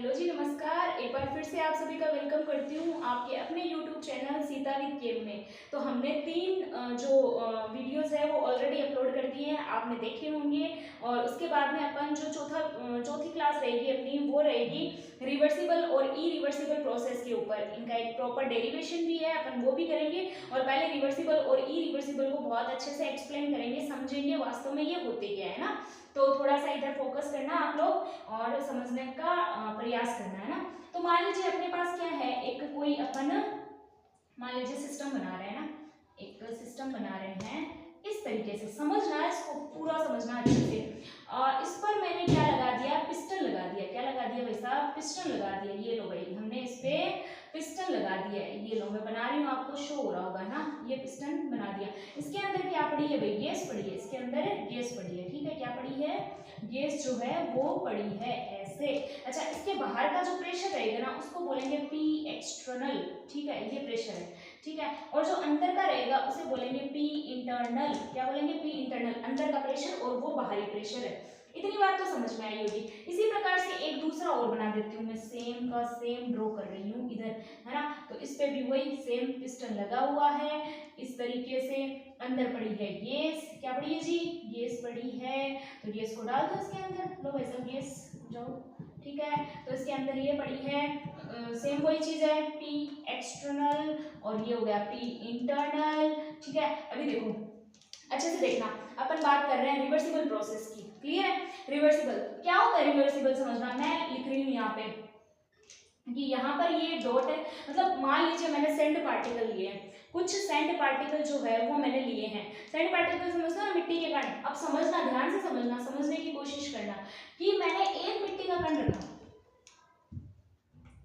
Hello जी, नमस्कार। एक बार फिर से आप सभी का वेलकम करती हूँ आपके अपने यूट्यूब चैनल सीता विद केम में। तो हमने तीन जो वीडियोस है वो ऑलरेडी अपलोड कर दिए हैं, आपने देखे होंगे। और उसके बाद में अपन जो चौथी क्लास रहेगी अपनी, वो रहेगी रिवर्सिबल और ई रिवर्सिबल प्रोसेस के ऊपर। इनका एक प्रॉपर डेरिवेशन भी है, अपन वो भी करेंगे। और पहले रिवर्सिबल और ई रिवर्सिबल को बहुत अच्छे से एक्सप्लेन करेंगे, समझेंगे वास्तव में ये होते क्या है ना। तो थोड़ा सा इधर फोकस करना आप लोग और समझने का प्रयास करना है ना। तो मान लीजिए अपने पास क्या है, एक कोई अपन मान लीजिए सिस्टम बना रहे हैं ना, एक सिस्टम बना रहे हैं। इस तरीके से समझना है, इसको पूरा समझना अच्छे से। इस पर मैंने क्या लगा दिया, पिस्टन लगा दिया। क्या लगा दिया भाई साहब, पिस्टन लगा दिया। ये लो भाई, हमने इस पे पिस्टन लगा दिया है। ये लो मैं बना रही हूँ, आपको शो हो रहा होगा ना। ये पिस्टन बना दिया। इसके अंदर क्या पड़ी है भाई, गैस पड़ी है। इसके अंदर गैस पड़ी है, ठीक है। क्या पड़ी है, गैस जो है वो पड़ी है ऐसे। अच्छा, इसके बाहर का जो प्रेशर रहेगा ना, उसको बोलेंगे पी एक्सटर्नल, ठीक है। ये प्रेशर है, ठीक है। और जो अंदर का रहेगा उसे बोलेंगे पी इंटरनल। क्या बोलेंगे, पी इंटरनल, अंदर का प्रेशर और वो बाहरी प्रेशर है। इतनी बात तो समझ में आई होगी। इसी प्रकार से एक दूसरा और बना देती हूँ मैं, सेम का सेम ड्रॉ कर रही हूँ इधर, है ना। तो इस पे भी वही सेम पिस्टन लगा हुआ है इस तरीके से। अंदर पड़ी है गैस। क्या पड़ी है जी, गैस पड़ी है। तो गैस को डाल दो इसके अंदर। लो भाई साहब, गैस जाओ, ठीक है। तो इसके अंदर ये पड़ी है, सेम वही चीज है, पी एक्सटर्नल और ये हो गया पी इंटरनल, ठीक है। अभी देखो अच्छे से देखना, अपन बात कर रहे हैं रिवर्सिबल प्रोसेस की। क्लियर है। रिवर्सिबल क्या होता है, रिवर्सिबल समझना। मैं लिख रही हूँ यहाँ पे कि यहाँ पर ये डॉट है, मतलब मान लीजिए मैंने सेंड पार्टिकल लिए हैं। कुछ सेंड पार्टिकल जो है वो मैंने लिए हैं। सेंड पार्टिकल समझना ना, मिट्टी के कण। अब समझना, ध्यान से समझना, समझने की कोशिश करना कि मैंने एक मिट्टी का कण रखा।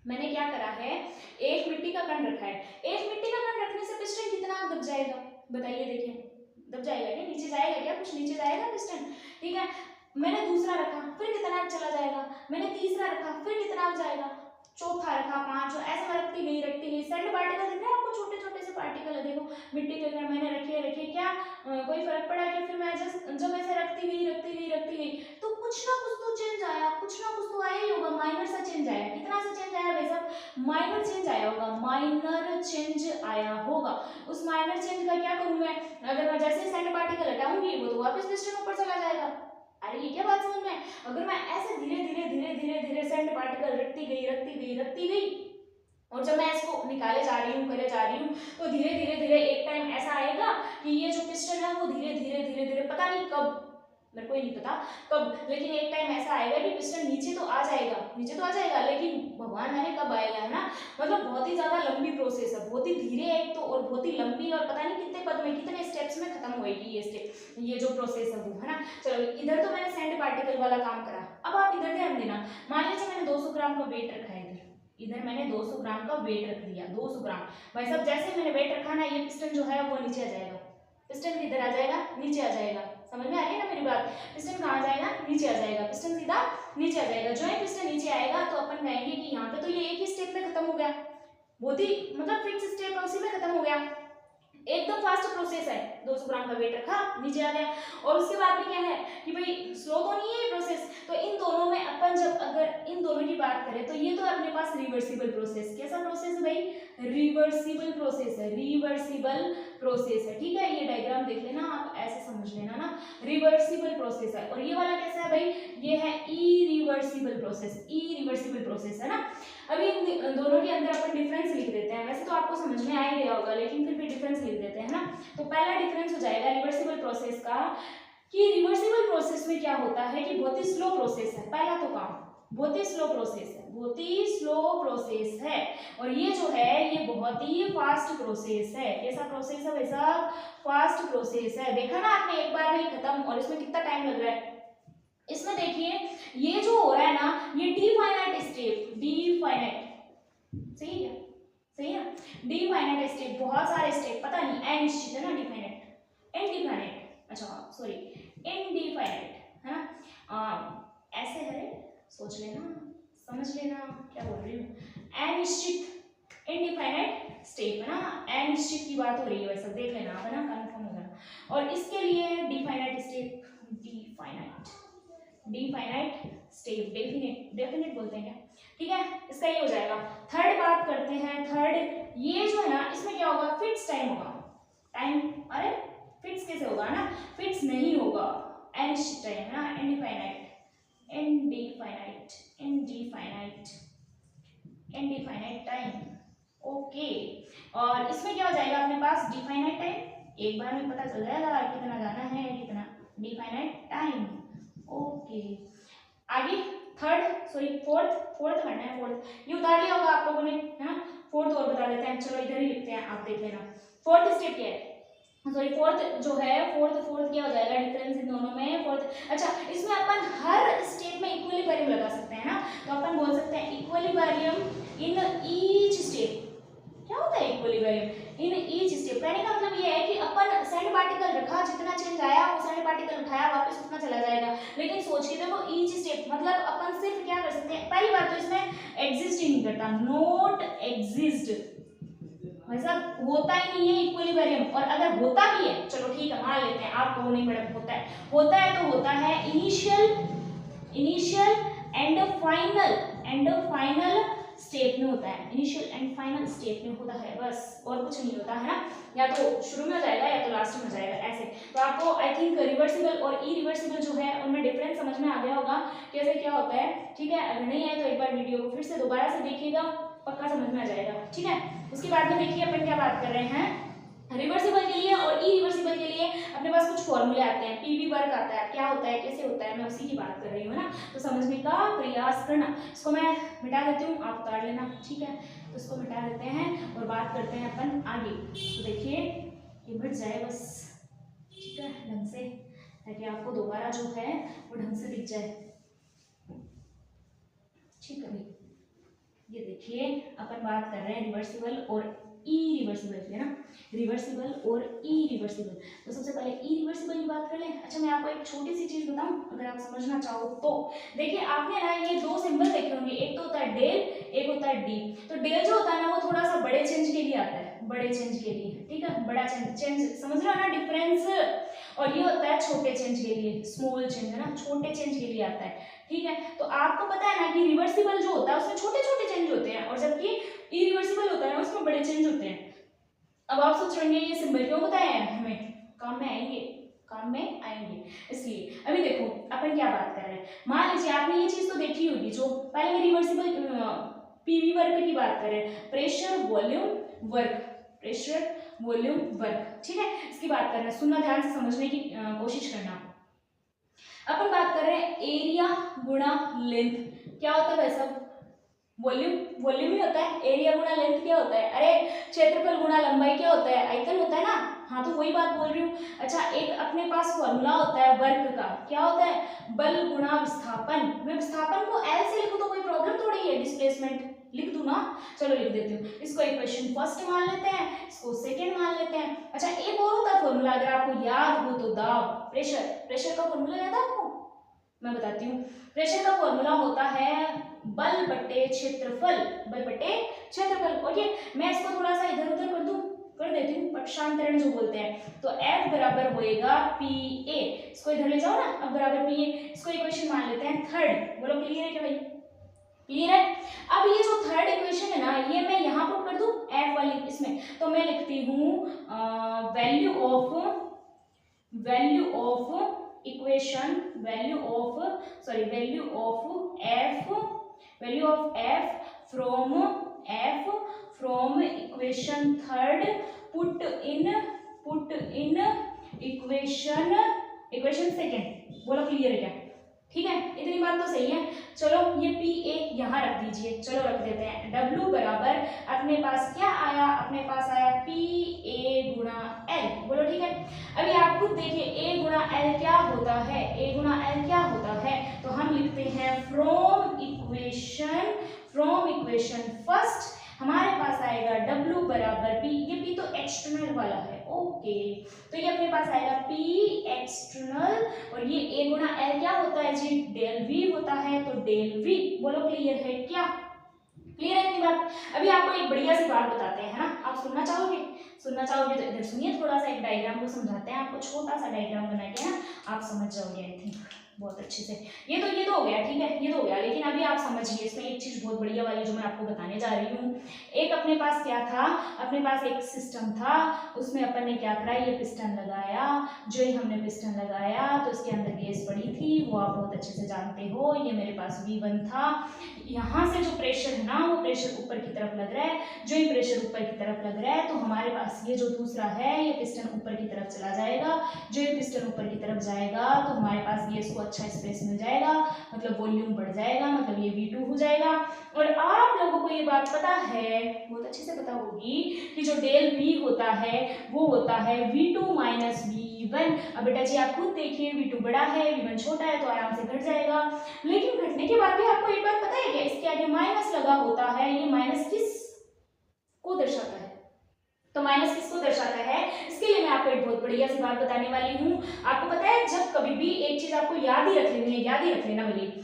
मैंने क्या करा है, एक मिट्टी का कण रखा है। एक मिट्टी का कण रखने से पिस्टन कितना दब जाएगा, बताइए। देखिए दब जाएगा क्या, नीचे जाएगा क्या, कुछ नीचे जाएगा पिस्टन, ठीक है। मैंने दूसरा रखा, फिर कितना चला जाएगा। मैंने तीसरा रखा, फिर कितना जाएगा। चौथा रखा, पांचवा, ऐसा मैं रखती गई। सेंड पार्टिकल दिख रहा है आपको, छोटे छोटे से पार्टिकल है, देखो मिट्टी के कण मैंने रखे क्या कोई फर्क पड़ा क्या। फिर मैं जब ऐसे रखती गई तो कुछ ना कुछ तो चेंज आया, कुछ ना कुछ तो आया ही होगा। माइनर सा चेंज आया। कितना सा चेंज आया भाई साहब, माइनर चेंज आया होगा, माइनर चेंज आया होगा। उस माइनर चेंज का क्या करूं मैं, अगर मैं जैसे सेंड पार्टिकल हटाऊंगी वो तो वापस पिस्टन ऊपर चला जाएगा। अरे ये क्या बात समझ में। अगर मैं ऐसे धीरे धीरे सेंड पार्टिकल रखती गई और जब मैं इसको निकाले जा रही हूँ, करे जा रही हूँ, तो धीरे धीरे एक टाइम ऐसा आएगा कि ये जो पिस्टन है वो धीरे धीरे पता नहीं कब, मेरे को ही नहीं पता कब, लेकिन एक टाइम ऐसा आएगा कि पिस्टन नीचे तो आ जाएगा, लेकिन भगवान जाने कब आएगा, है ना। मतलब बहुत ही ज्यादा लंबी प्रोसेस है, बहुत ही धीरे एक तो, और बहुत ही लंबी, और पता नहीं कितने पद में, कितने स्टेप्स में खत्म होएगी ये स्टेप, ये जो प्रोसेस है वो, है ना। चलो इधर तो मैंने सेंड पार्टिकल वाला काम करा। अब आप इधर ध्यान देना, मान लीजिए मैंने 200 ग्राम का वेट रखा है इधर मैंने 200 ग्राम का वेट रख दिया। 200 ग्राम भाई साहब, जैसे मैंने वेट रखा ना, ये पिस्टन जो है वो नीचे आ जाएगा। पिस्टन किधर आ जाएगा, नीचे आ जाएगा। समझ में आ रही है ना मेरी बात। पिस्टन कहाँ जाएगा, नीचे आ जाएगा। पिस्टन सीधा नीचे आ जाएगा। जो है पिस्टन नीचे आएगा तो अपन कहेंगे कि यहाँ पे तो ये एक ही स्टेप में खत्म हो गया, बहुत ही मतलब फिक्स स्टेप है, उसी में खत्म हो गया। एकदम फास्ट प्रोसेस है। 200 ग्राम का वेट रखा, नीचे आ गया। और उसके बाद में क्या है कि भाई स्लो तो नहीं है ये प्रोसेस। तो इन दोनों में अपन जब अगर इन दोनों की बात करें तो ये तो अपने पास रिवर्सिबल प्रोसेस। कैसा प्रोसेस है भाई, रिवर्सिबल प्रोसेस है, रिवर्सिबल प्रोसेस है, ठीक है। ये डायग्राम देख लेना आप, ऐसे समझ लेना ना, रिवर्सिबल प्रोसेस है। और ये वाला कैसा है भाई, ये है इरिवर्सिबल प्रोसेस, इरिवर्सिबल प्रोसेस है ना। अभी इन दोनों के अंदर अपन डिफरेंस लिख देते हैं। वैसे तो आपको समझ में आ ही गया होगा, लेकिन फिर भी डिफरेंस लिख देते हैं ना। तो पहला डिफरेंस हो जाएगा रिवर्सिबल प्रोसेस का, कि रिवर्सिबल प्रोसेस में क्या होता है कि बहुत ही स्लो प्रोसेस है। पहला तो काम, बहुत ही स्लो प्रोसेस है, बहुत ही स्लो प्रोसेस है। और ये जो है ये बहुत ही फास्ट प्रोसेस है। कैसा प्रोसेस है वैसा, फास्ट प्रोसेस है। देखा ना आपने, एक बार में ही खत्म। और इसमें कितना टाइम लग रहा है, इसमें देखिए ये जो हो रहा है ना, ये डिफाइनाइट स्टेप, डिफाइनाइट, सही है, सही है। डिफाइनाइट स्टेप, बहुत सारे स्टेप, पता नहीं अनिश्चित है ना, डिफाइनाइट, इनडिफाइनाइट, अच्छा सॉरी इनडिफाइनाइट, है ना। ऐसे है, सोच लेना, समझ लेना क्या बोल रही हूँ। अनिश्चित, इनडिफाइनाइट स्टेप, है ना। अनिश्चित की बात हो रही है, वैसा देख लेना, है ना, कंफर्म हो जाना। और इसके लिए definite step, definite, definite step, definite, definite बोलते हैं क्या, ठीक है। इसका ये हो जाएगा। थर्ड बात करते हैं, थर्ड ये जो है ना इसमें क्या होगा, फिक्स टाइम होगा। टाइम अरे फिक्स कैसे होगा ना, फिक्स नहीं होगा, अनिश्चित टाइम है ना, indefinite indefinite indefinite indefinite time. Okay, और इसमें क्या हो जाएगा अपने पास, डिफाइनाइट टाइम। एक बार में पता चल जाएगा कितना जाना है, कितना डिफाइनाइट टाइम। ओके, आगे थर्ड सॉरी फोर्थ करना है। फोर्थ ये उतार लिया होगा आप लोगों ने, है ना। फोर्थ और बता देते हैं, चलो इधर ही लिखते हैं, आप देख लेना। फोर्थ स्टेप क्या है, सॉरी फोर्थ जो है, फोर्थ क्या हो जाएगा, डिफरेंस इन दोनों में फोर्थ। अच्छा, इसमें अपन हर स्टेप में इक्विलिब्रियम लगा सकते हैं ना, तो अपन बोल सकते हैं इक्विलिब्रियम इन ईच स्टेप। क्या होता है इक्विलिब्रियम इन ईच स्टेप, कहने का मतलब ये है कि अपन सैंड पार्टिकल रखा, जितना चेंज आया वो सैंड पार्टिकल उठाया वापस उतना चला जाएगा। लेकिन सोच के देखो ईच स्टेप मतलब अपन सिर्फ क्या कर सकते हैं, पहली बात तो इसमें एग्जिस्ट ही नहीं करता, नॉट एग्जिस्ट, मतलब होता ही नहीं है इक्विलिब्रियम। और अगर होता भी है, चलो ठीक है मान लेते हैं, आपको नहीं पता होता है तो होता है इनिशियल एंड फाइनल स्टेप में होता है, इनिशियल एंड फाइनल स्टेप में होता है, बस और कुछ नहीं होता है ना। या तो शुरू में हो जाएगा या तो लास्ट में हो जाएगा, ऐसे। तो आपको आई थिंक रिवर्सिबल और इरिवर्सिबल जो है उनमें डिफरेंस समझ में आ गया होगा, कैसे क्या होता है, ठीक है। अगर नहीं आए तो एक बार वीडियो को फिर से दोबारा से देखिएगा, पक्का समझ में आ जाएगा, ठीक है। उसके बाद में देखिए अपन क्या बात कर रहे हैं, रिवर्सिबल के लिए और इरिवर्सिबल के लिए अपने पास कुछ फॉर्मूले आते हैं, पीवी वर्क आता है, क्या होता है कैसे होता है, मैं उसी की बात कर रही हूँ ना, तो समझने का प्रयास करना। इसको मैं मिटा देती हूँ, आप उतार लेना, ठीक है। तो इसको मिटा देते हैं और बात करते हैं अपन आगे। तो देखिए ये मिट जाए बस, ठीक है, ढंग से, ताकि आपको दोबारा जो है वो ढंग से दिख जाए, ठीक है। ये देखिए अपन बात कर रहे हैं रिवर्सिबल और इरिवर्सिबल की, है ना, रिवर्सिबल और इरिवर्सिबल। तो सबसे पहले इरिवर्सिबल की बात कर लें। अच्छा, मैं आपको एक छोटी सी चीज बताऊं, अगर आप समझना चाहो तो देखिए, आपने ना ये दो सिंबल देखे होंगे, एक तो होता है डेल, एक होता है डी। तो डेल जो होता है ना वो थोड़ा सा बड़े चेंज के लिए आता है, बड़े चेंज के लिए, ठीक है, बड़ा चेंज समझ रहे हो ना डिफरेंस। और ये होता है छोटे चेंज के लिए, स्मॉल चेंज, है ना, छोटे चेंज के लिए आता है, ठीक है। तो आपको पता है ना कि रिवर्सिबल जो होता है उसमें छोटे छोटे चेंज होते हैं, और जबकि इरिवर्सिबल होता है ना उसमें बड़े चेंज होते हैं। अब आप सोच रहे हैं ये सिंबल क्यों बताए हैं, हमें काम में आएंगे इसलिए। अभी देखो अपन क्या बात कर रहे हैं, मान लीजिए आपने ये चीज तो देखी होगी, जो पहले में रिवर्सिबल पीवी वर्क की बात कर रहे हैं, प्रेशर वॉल्यूम वर्क, ठीक है। इसकी बात कर रहे हैं, सुनना ध्यान से, समझने की कोशिश करना। अपन बात कर रहे हैं एरिया गुणा लेंथ, क्या होता है भाई साहब, वॉल्यूम ही होता है। एरिया गुणा लेंथ क्या होता है, अरे क्षेत्रफल गुणा लंबाई क्या होता है, आयतन होता है ना। हाँ, तो वही बात बोल रही हूँ। अच्छा, एक अपने पास फॉर्मूला होता है वर्क का, क्या होता है, बल गुणा विस्थापन। मैं विस्थापन को एल से लिखूं तो कोई प्रॉब्लम थोड़ी है, डिस्प्लेसमेंट लिख दूं ना, चलो लिख देती हूँ। इसको इक्वेशन फर्स्ट मान लेते हैं, इसको सेकंड मान लेते हैं। अच्छा, एक और होता है फॉर्मूला, अगर आपको याद हो तो, दाब, प्रेशर का फॉर्मूला याद है आपको, मैं बताती हूँ। प्रेशर का फॉर्मूला होता है बल बटे क्षेत्रफल, और ये मैं इसको थोड़ा सा इधर उधर कर देती हूँ, पक्षांतरण जो बोलते हैं। तो F बराबर होएगा PA, इसको इधर ले जाओ ना, अब बराबर PA, इसको इक्वेशन मान लेते हैं थर्ड। बोलो क्लियर है क्या भाई, क्लियर है। अब ये जो थर्ड इक्वेशन है ना, ये मैं यहाँ पुट कर दूं F वाली इसमें, तो मैं लिखती हूँ value of equation, value of F from equation third put in equation second. बोलो क्लियर है क्या, ठीक है, इतनी बात तो सही है। चलो ये PA यहाँ रख दीजिए, चलो रख देते हैं। W बराबर अपने पास क्या आया, अपने पास आया PA गुणा L। बोलो ठीक है। अभी आप खुद देखिए A गुणा L क्या होता है, तो हम लिखते हैं फ्रॉम इक्वेशन फर्स्ट हमारे पास आएगा W बराबर P, ये P तो एक्सटर्नल वाला है, ओके, तो ये अपने पास आएगा P एक्सटर्नल, और ये A गुणा L क्या होता है जी, डेल V होता है, तो डेल V। बोलो क्लियर है क्या, क्लियर है इतनी बात। अभी आपको एक बढ़िया सी बात बताते हैं, है ना, आप सुनना चाहोगे तो इधर सुनिए, थोड़ा सा एक डायग्राम को समझाते हैं आपको, छोटा सा डायग्राम बना के ना आप समझ जाओगे आई थिंक बहुत अच्छे से। ये तो हो गया, ठीक है, ये तो हो गया, लेकिन अभी आप समझिए, इसमें एक चीज बहुत बढ़िया वाली जो मैं आपको बताने जा रही हूँ। एक अपने पास क्या था, अपने पास एक सिस्टम था, उसमें अपन ने क्या करा, ये पिस्टन लगाया। जो ही हमने पिस्टन लगाया तो इसके अंदर गैस पड़ी थी, वो आप बहुत अच्छे से जानते हो। ये मेरे पास V1 था। यहाँ से जो प्रेशर है ना, वो प्रेशर ऊपर की तरफ लग रहा है। जो ही प्रेशर ऊपर की तरफ लग रहा है तो हमारे पास ये जो दूसरा है, ये पिस्टन ऊपर की तरफ चला जाएगा। जो ये पिस्टन ऊपर की तरफ जाएगा तो हमारे पास गैस को अच्छा स्पेस मिल जाएगा, मतलब वॉल्यूम बढ़ जाएगा, मतलब ये V2 हो जाएगा। और आप लोगों को ये बात पता है, बहुत अच्छे से पता होगी, कि जो डेल V होता है वो होता है V2 माइनस V1। अब बेटा जी आप खुद देखिए, V2 बड़ा है, V1 छोटा है, तो आराम से घट जाएगा। लेकिन घटने के बाद भी आपको एक बात पता है क्या, इसके आगे माइनस लगा होता है। ये माइनस किस को दर्शाता है, तो माइनस किसको दर्शाता है, इसके लिए मैं आपको एक बहुत बढ़िया सी बात बताने वाली हूँ। आपको पता है, जब कभी भी एक चीज आपको याद ही रख लेनी है, याद ही रख लेना बोलिए,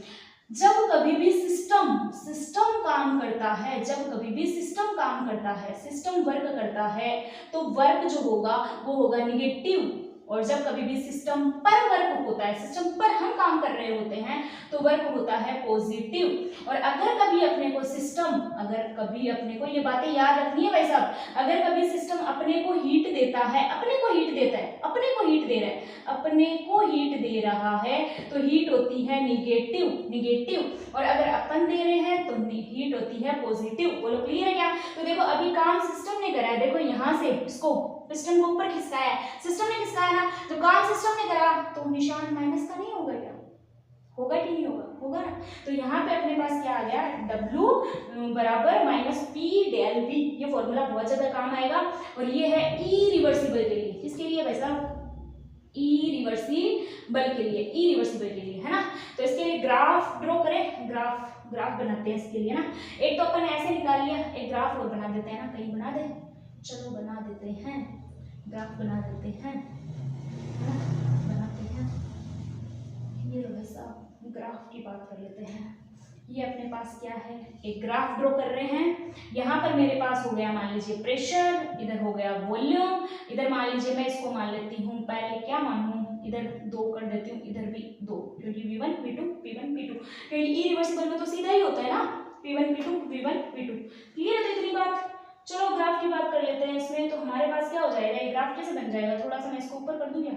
जब कभी भी सिस्टम काम करता है, जब कभी भी सिस्टम काम करता है, सिस्टम वर्क करता है, तो वर्क जो होगा वो होगा निगेटिव। और जब कभी भी सिस्टम पर वर्क होता है, सिस्टम पर हम काम कर रहे होते हैं, तो वर्क होता है पॉजिटिव। और अगर कभी अपने को सिस्टम, अगर कभी अपने को, ये बातें याद रखनी है भाई साहब, अगर कभी सिस्टम अपने को हीट देता है, अपने को हीट देता है, अपने को हीट दे रहा है, अपने को हीट दे रहा है, तो हीट होती है निगेटिव। और अगर अपन दे रहे हैं तो हीट होती है पॉजिटिव। बोलो क्लियर है क्या? तो देखो अभी काम सिस्टम ने करा है, देखो यहाँ से इसको पिस्टन को ऊपर खिसकाया है, सिस्टम ने खिसकाया ना, तो काम सिस्टम ने करा, तो निशान माइनस का नहीं होगा क्या? होगा कि नहीं होगा? होगा ना। तो यहाँ पे अपने पास क्या आ गया, W बराबर माइनस P डेल V। ये फॉर्मूला बहुत ज्यादा काम आएगा। और ये है इरिवर्सिबल के लिए, किसके लिए भाई साहब? इरिवर्सिबल के लिए, इरिवर्सिबल के लिए, है ना। तो इसके लिए ग्राफ ड्रॉ करें, ग्राफ बनाते हैं इसके लिए ना। एक तो अपन ऐसे निकाल लिया, एक ग्राफ और बना देते हैं ना, कहीं बना दे, चलो बना देते हैं, ग्राफ बना देते हैं, बनाते हैं। ये लो भाई साहब, ग्राफ की बात कर लेते हैं। ये अपने पास क्या है, एक ग्राफ ड्रॉ कर रहे हैं। यहाँ पर मेरे पास हो गया मान लीजिए प्रेशर, इधर हो गया वॉल्यूम, इधर मान लीजिए मैं इसको मान लेती हूँ, पहले क्या मानूं, इधर 2 कर देती हूँ, इधर भी 2, क्योंकि V1 V2 P1 P2, क्योंकि इरिवर्सिबल में तो सीधा ही होता है ना, P1 P2 V1 V2। Clear है इतनी बात? चलो ग्राफ की बात कर लेते हैं इसमें। तो हमारे पास क्या हो जाएगा, ये ग्राफ कैसे बन जाएगा, थोड़ा सा मैं इसको ऊपर कर दूं क्या,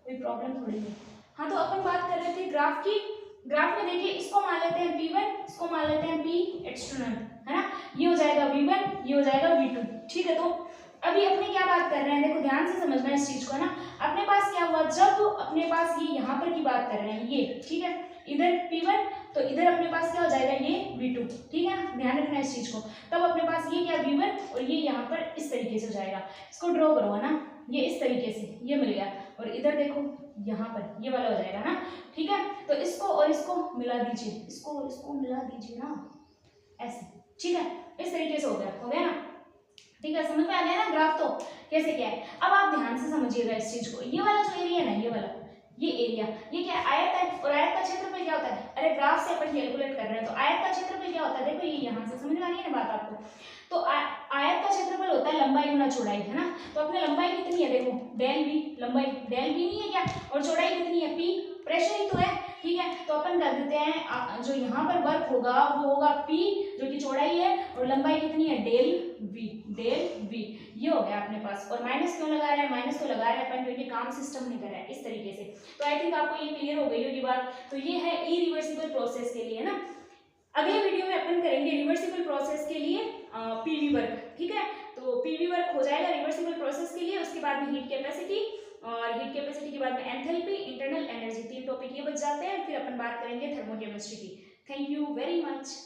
कोई प्रॉब्लम थोड़ी है। हाँ तो अपन बात कर रहे थे ग्राफ की। ग्राफ में देखिए, इसको मान लेते हैं P1, इसको मान लेते हैं P एक्सटर्नल, है ना। ये हो जाएगा V1, ये हो जाएगा V2, ठीक है। तो अभी अपने क्या बात कर रहे हैं, देखो ध्यान से समझना इस चीज को ना। अपने पास क्या हुआ, जब अपने पास ये यहाँ पर की बात कर रहे हैं, ये ठीक है, इधर P1, तो इधर अपने पास क्या हो जाएगा, ये V2, ठीक है ना, ध्यान रखना इस चीज को। तब अपने पास ये क्या V1 और ये यहाँ पर इस तरीके से हो जाएगा। इसको ड्रॉ करो ना, ये इस तरीके से, ये मिल गया। और इधर देखो यहाँ पर ये वाला हो जाएगा ना, ठीक है। तो इसको और इसको मिला दीजिए, इसको और इसको मिला दीजिए ना, ऐसे, ठीक है। इस तरीके से हो गया ना, ठीक है। समझ में आ गया ना ग्राफ तो कैसे क्या है। अब आप ध्यान से समझिएगा इस चीज को। ये वाला जो एरिया है ना, ये वाला, ये एरिया, ये क्या आयत है, और आयत का क्षेत्रफल क्या होता है, अरे ग्राफ से अपन कैलकुलेट कर रहे हैं, तो आयत का क्षेत्रफल क्या होता है, देखो ये यहाँ से समझ में आ रही है ना बात आपको। तो आयत का क्षेत्रफल होता है लंबाई गुना चौड़ाई, है ना। तो अपने लंबाई कितनी है, देखो डेल V, लंबाई डेल V नहीं है क्या, और चौड़ाई कितनी है P, प्रेशर ही तो है, ठीक है। तो अपन कर देते हैं, जो यहाँ पर वर्क होगा वो होगा P, जो कि चौड़ाई है, और लंबाई कितनी है, डेल V। ये हो गया अपने पास। और माइनस क्यों लगा रहे हैं, माइनस तो लगा रहे हैं अपन क्योंकि काम सिस्टम ने करा है इस तरीके से। तो आई थिंक आपको ये क्लियर हो गई होगी बात। तो ये है इरिवर्सिबल प्रोसेस के लिए ना। अगले वीडियो में अपन करेंगे रिवर्सिबल प्रोसेस के लिए पीवी वर्क, ठीक है। तो पीवी वर्क हो जाएगा रिवर्सिबल प्रोसेस के लिए। उसके बाद में हीट कैपेसिटी, और हीट कैपेसिटी के बाद में एंथैल्पी, इंटरनल एनर्जी, 3 टॉपिक ये बच जाते हैं। फिर अपन बात करेंगे थर्मोकेमिस्ट्री की। Thank you very much.